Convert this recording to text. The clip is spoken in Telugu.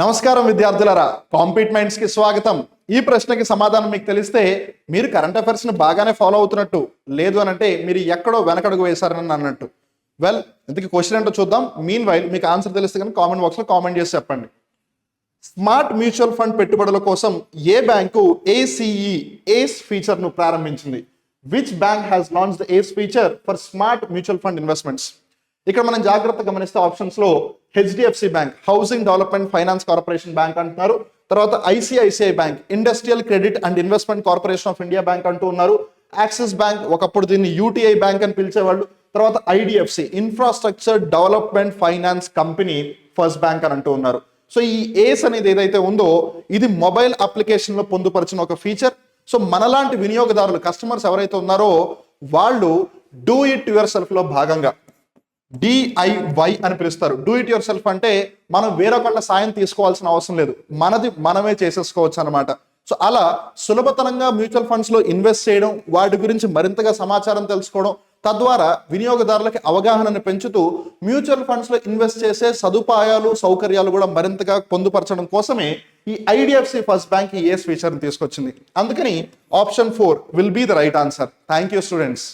నమస్కారం విద్యార్థులారా, కాంపీట్ మైండ్స్ కి స్వాగతం. ఈ ప్రశ్నకి సమాధానం మీకు తెలిస్తే మీరు కరెంట్ అఫైర్స్ ని బాగానే ఫాలో అవుతున్నట్టు, లేదు అని అంటే మీరు ఎక్కడో వెనకడుగు వేశారని అన్నట్టు. వెల్, ఇంతకీ క్వశ్చన్ ఏంటో చూద్దాం. మీన్ వైల్ మీకు ఆన్సర్ తెలిస్తే కానీ కామెంట్ బాక్స్ లో కామెంట్ చేసి చెప్పండి. స్మార్ట్ మ్యూచువల్ ఫండ్ పెట్టుబడుల కోసం ఏ బ్యాంకు ఏస్ ఫీచర్ ను ప్రారంభించింది? Which bank has launched ace feature for smart mutual fund investments? ఇక్కడ మనం జాగ్రత్తగా గమనిస్తే ఆప్షన్స్ లో HDFC bank, housing development finance corporation bank అంటున్నారు. తర్వాత ICICI bank, industrial credit and investment corporation of India bank అంటూ ఉన్నారు. యాక్సిస్ బ్యాంక్, ఒకప్పుడు దీన్ని యూటీఐ బ్యాంక్ అని పిలిచేవాళ్ళు. తర్వాత IDFC, infrastructure development finance company first bank అని అంటూ ఉన్నారు. సో ఈ ఏస్ అనేది ఏదైతే ఉందో ఇది మొబైల్ అప్లికేషన్ లో పొందుపరిచిన ఒక ఫీచర్. సో మనలాంటి వినియోగదారులు, కస్టమర్స్ ఎవరైతే ఉన్నారో వాళ్ళు డూ ఇట్ యువర్ సెల్ఫ్ లో భాగంగా డిఐవై అని పిలుస్తారు. డూ ఇట్ యువర్ సెల్ఫ్ అంటే మనం వేరొకళ్ళ సాయం తీసుకోవాల్సిన అవసరం లేదు, మనది మనమే చేసేసుకోవచ్చు అనమాట. సో అలా సులభతరంగా మ్యూచువల్ ఫండ్స్ లో ఇన్వెస్ట్ చేయడం, వాటి గురించి మరింతగా సమాచారం తెలుసుకోవడం, తద్వారా వినియోగదారులకి అవగాహనను పెంచుతూ మ్యూచువల్ ఫండ్స్ లో ఇన్వెస్ట్ చేసే సదుపాయాలు, సౌకర్యాలు కూడా మరింతగా పొందుపరచడం కోసమే ఈ ఐడిఎఫ్సి ఫస్ట్ బ్యాంక్ ఈ ఏస్ ఫీచర్ని తీసుకొచ్చింది. అందుకని option 4 will be the right answer. Thank you students.